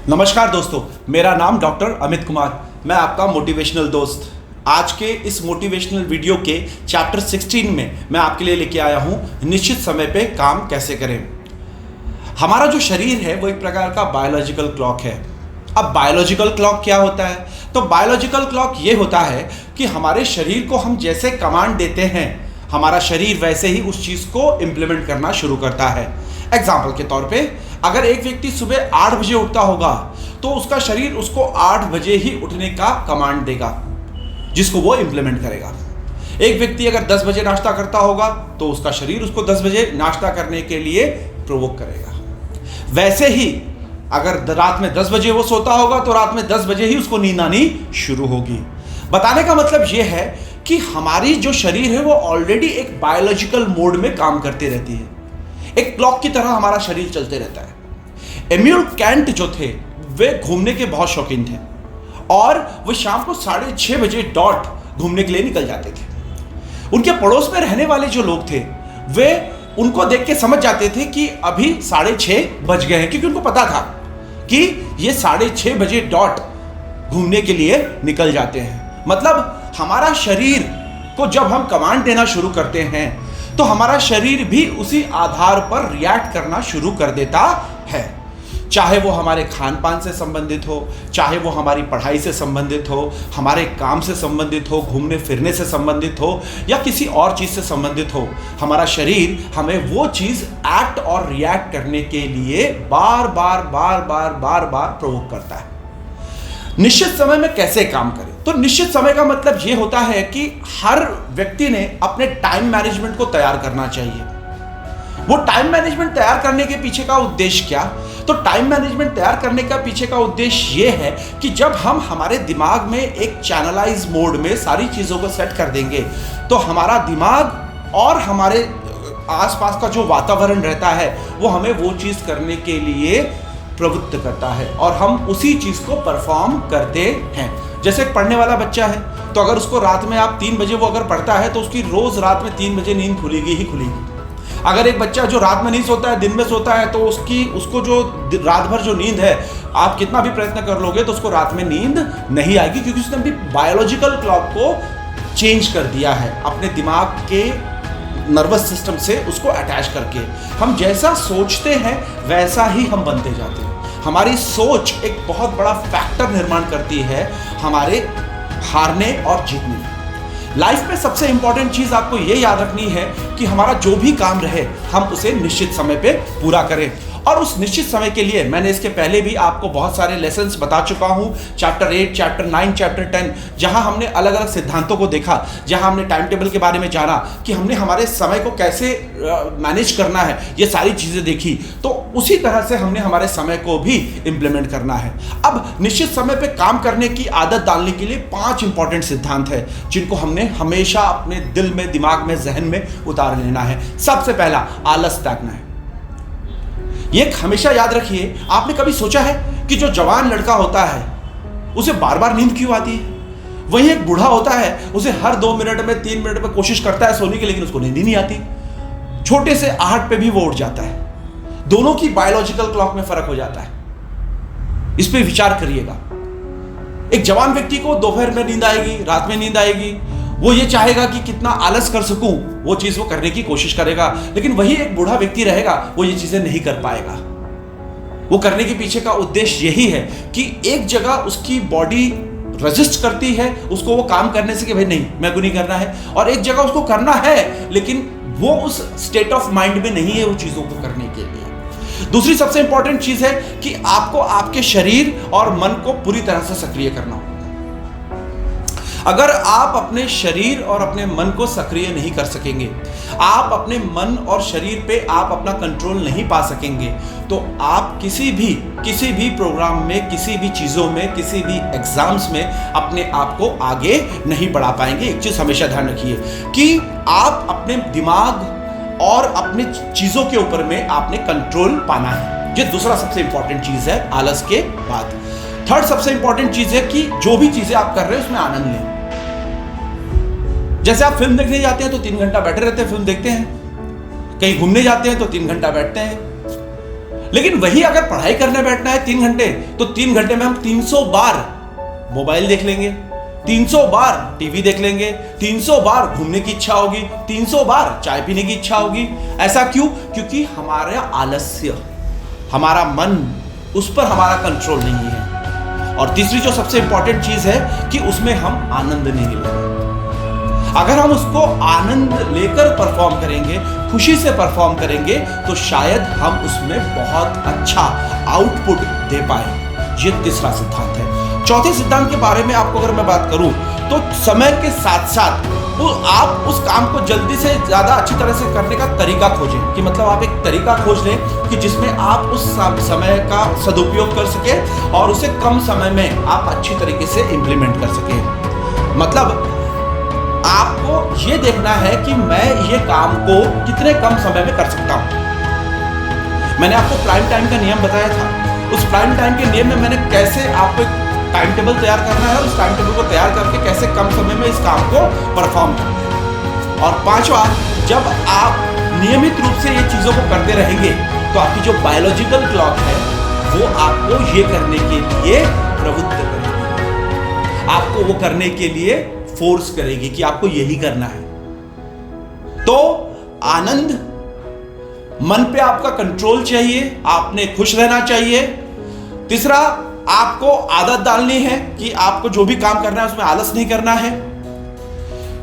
नमस्कार दोस्तों, मेरा नाम डॉक्टर अमित कुमार। मैं आपका मोटिवेशनल दोस्त। आज के इस मोटिवेशनल वीडियो के चैप्टर 16 में मैं आपके लिए लेके आया हूं निश्चित समय पे काम कैसे करें। हमारा जो शरीर है वो एक प्रकार का बायोलॉजिकल क्लॉक है। अब बायोलॉजिकल क्लॉक क्या होता है? तो बायोलॉजिकल क्लॉक ये होता है कि हमारे शरीर को हम जैसे कमांड देते हैं, हमारा शरीर वैसे ही उस चीज़ को इम्प्लीमेंट करना शुरू करता है। एग्जाम्पल के तौर पे, अगर एक व्यक्ति सुबह 8 बजे उठता होगा तो उसका शरीर उसको 8 बजे ही उठने का कमांड देगा, जिसको वो इम्प्लीमेंट करेगा। एक व्यक्ति अगर 10 बजे नाश्ता करता होगा तो उसका शरीर उसको 10 बजे नाश्ता करने के लिए प्रोवोक करेगा। वैसे ही अगर रात में 10 बजे वो सोता होगा तो रात में 10 बजे ही उसको नींद आनी शुरू होगी। बताने का मतलब ये है कि हमारी जो शरीर है वो ऑलरेडी एक बायोलॉजिकल मोड में काम करती रहती है। एक क्लॉक की तरह हमारा शरीर चलते रहता है। इमैनुअल कैंट जो थे वे घूमने के बहुत शौकीन थे और वो शाम को 6:30 बजे डॉट घूमने के लिए निकल जाते थे। उनके पड़ोस में रहने वाले जो लोग थे वे उनको देख के समझ जाते थे कि अभी 6:30 बज गए हैं, क्योंकि उनको पता था कि ये 6:30 बजे डॉट घूमने के लिए निकल जाते हैं। मतलब हमारा शरीर को जब हम कमांड देना शुरू करते हैं तो हमारा शरीर भी उसी आधार पर रिएक्ट करना शुरू कर देता है। चाहे वो हमारे खान पान से संबंधित हो, चाहे वो हमारी पढ़ाई से संबंधित हो, हमारे काम से संबंधित हो, घूमने फिरने से संबंधित हो या किसी और चीज़ से संबंधित हो, हमारा शरीर हमें वो चीज़ एक्ट और रिएक्ट करने के लिए बार बार प्रोवोक करता है। निश्चित समय में कैसे काम करें? तो निश्चित समय का मतलब यह होता है कि हर व्यक्ति ने अपने टाइम मैनेजमेंट को तैयार करना चाहिए। वो टाइम मैनेजमेंट तैयार करने के पीछे का उद्देश्य क्या? तो टाइम मैनेजमेंट तैयार करने का पीछे का उद्देश्य यह है कि जब हम हमारे दिमाग में एक चैनलाइज मोड में सारी चीज़ों को सेट कर देंगे तो हमारा दिमाग और हमारे आसपास का जो वातावरण रहता है वो हमें वो चीज़ करने के लिए प्रवृत्त करता है और हम उसी चीज़ को परफॉर्म करते हैं। जैसे एक पढ़ने वाला बच्चा है तो अगर उसको रात में आप 3 बजे वो अगर पढ़ता है तो उसकी रोज़ रात में 3 बजे नींद खुलेगी ही खुलेगी। अगर एक बच्चा जो रात में नहीं सोता है, दिन में सोता है, तो उसको जो रात भर जो नींद है, आप कितना भी प्रयत्न कर लोगे तो उसको रात में नींद नहीं आएगी, क्योंकि उसने भी बायोलॉजिकल क्लॉक को चेंज कर दिया है अपने दिमाग के नर्वस सिस्टम से उसको अटैच करके। हम जैसा सोचते हैं वैसा ही हम बनते जाते हैं। हमारी सोच एक बहुत बड़ा फैक्टर निर्माण करती है हमारे हारने और जीतने में। लाइफ में सबसे इंपॉर्टेंट चीज़ आपको ये याद रखनी है कि हमारा जो भी काम रहे हम उसे निश्चित समय पे पूरा करें। और उस निश्चित समय के लिए मैंने इसके पहले भी आपको बहुत सारे लेसन्स बता चुका हूँ, चैप्टर 8, चैप्टर 9, चैप्टर 10, जहाँ हमने अलग अलग सिद्धांतों को देखा, जहाँ हमने टाइम टेबल के बारे में जाना कि हमने हमारे समय को कैसे मैनेज करना है, ये सारी चीज़ें देखी। तो उसी तरह से हमने हमारे समय को भी इम्प्लीमेंट करना है। अब निश्चित समय पर काम करने की आदत डालने के लिए 5 इंपॉर्टेंट सिद्धांत है जिनको हमने हमेशा अपने दिल में, दिमाग में, जहन में उतार लेना है। सबसे पहला, आलस त्यागना है। ये हमेशा याद रखिए, आपने कभी सोचा है कि जो जवान लड़का होता है उसे बार बार नींद क्यों आती है? वही एक बूढ़ा होता है, उसे हर 2 मिनट में, 3 मिनट में कोशिश करता है सोने की, लेकिन उसको नींद ही नहीं आती। छोटे से आहट पे भी वो उठ जाता है। दोनों की बायोलॉजिकल क्लॉक में फर्क हो जाता है। इस पे विचार करिएगा। एक जवान व्यक्ति को दोपहर में नींद आएगी, रात में नींद आएगी, वो ये चाहेगा कि कितना आलस कर सकूं, वो चीज वो करने की कोशिश करेगा। लेकिन वही एक बूढ़ा व्यक्ति रहेगा, वो ये चीजें नहीं कर पाएगा। वो करने के पीछे का उद्देश्य यही है कि एक जगह उसकी बॉडी रेजिस्ट करती है उसको वो काम करने से कि भाई नहीं, मेरे को नहीं करना है, और एक जगह उसको करना है लेकिन वो उस स्टेट ऑफ माइंड में नहीं है उन चीजों को करने के लिए। दूसरी सबसे इंपॉर्टेंट चीज है कि आपको आपके शरीर और मन को पूरी तरह से सक्रिय करना होगा। अगर आप अपने शरीर और अपने मन को सक्रिय नहीं कर सकेंगे, आप अपने मन और शरीर पे आप अपना कंट्रोल नहीं पा सकेंगे, तो आप किसी भी प्रोग्राम में, किसी भी चीज़ों में, किसी भी एग्जाम्स में अपने आप को आगे नहीं बढ़ा पाएंगे। एक चीज़ हमेशा ध्यान रखिए कि आप अपने दिमाग और अपने चीज़ों के ऊपर में आपने कंट्रोल पाना है। ये दूसरा सबसे इंपॉर्टेंट चीज़ है आलस के बाद। थर्ड सबसे इंपॉर्टेंट चीज़ है कि जो भी चीज़ें आप कर रहे हैं उसमें आनंद लें। जैसे आप फिल्म देखने जाते हैं तो 3 घंटा बैठे रहते हैं, फिल्म देखते हैं, कहीं घूमने जाते हैं तो 3 घंटा बैठते हैं, लेकिन वही अगर पढ़ाई करने बैठना है 3 घंटे, तो 3 घंटे में हम 300 बार मोबाइल देख लेंगे, 300 बार टीवी देख लेंगे, 300 बार घूमने की इच्छा होगी, 300 बार चाय पीने की इच्छा होगी। ऐसा क्यों? क्योंकि हमारा आलस्य, हमारा मन, उस पर हमारा कंट्रोल नहीं है। और तीसरी जो सबसे इंपॉर्टेंट चीज है कि उसमें हम आनंद नहीं ले रहे। अगर हम उसको आनंद लेकर परफॉर्म करेंगे, खुशी से परफॉर्म करेंगे, तो शायद हम उसमें बहुत अच्छा आउटपुट दे पाए। ये तीसरा सिद्धांत है। चौथे सिद्धांत के बारे में आपको अगर मैं बात करूं, तो समय के साथ साथ आप उस काम को जल्दी से ज्यादा अच्छी तरह से करने का तरीका खोजें। कि मतलब आप एक तरीका खोज लें कि जिसमें आप उस समय का सदुपयोग कर सके और उसे कम समय में आप अच्छी तरीके से इंप्लीमेंट कर सके। मतलब आपको ये देखना है कि मैं ये काम को कितने कम समय में कर सकता हूं। मैंने आपको प्राइम टाइम का नियम बताया था। उस प्राइम टाइम के नियम में मैंने कैसे आपको एक टाइम टेबल तैयार करना है और उस टाइम टेबल को तैयार करके कैसे कम समय में इस काम को परफॉर्म करना है। और पांचवा, जब आप नियमित रूप से ये चीजों को करते रहेंगे, तो आपकी जो बायोलॉजिकल क्लॉक है वो आपको ये करने के लिए प्रवृत्त करेगी, आपको वो करने के लिए फोर्स करेगी कि आपको यही करना है। तो आनंद, मन पे आपका कंट्रोल चाहिए, आपने खुश रहना चाहिए। तीसरा, आपको आदत डालनी है कि आपको जो भी काम करना है उसमें आलस नहीं करना है।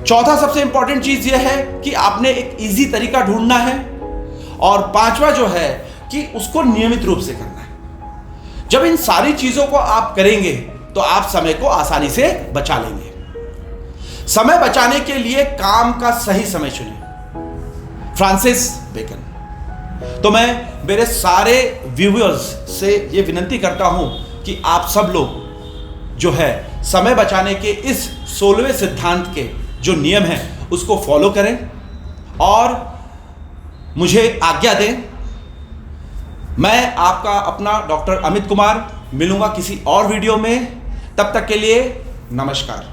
चौथा सबसे इंपॉर्टेंट चीज यह है कि आपने एक इजी तरीका ढूंढना है। और पांचवा जो है कि उसको नियमित रूप से करना है। जब इन सारी चीजों को आप करेंगे तो आप समय को आसानी से बचा लेंगे। समय बचाने के लिए काम का सही समय चुनिए, फ्रांसिस बेकन। तो मैं मेरे सारे व्यूअर्स से ये विनती करता हूं कि आप सब लोग जो है समय बचाने के इस 16वें सिद्धांत के जो नियम हैं उसको फॉलो करें और मुझे आज्ञा दें। मैं आपका अपना डॉक्टर अमित कुमार मिलूंगा किसी और वीडियो में। तब तक के लिए नमस्कार।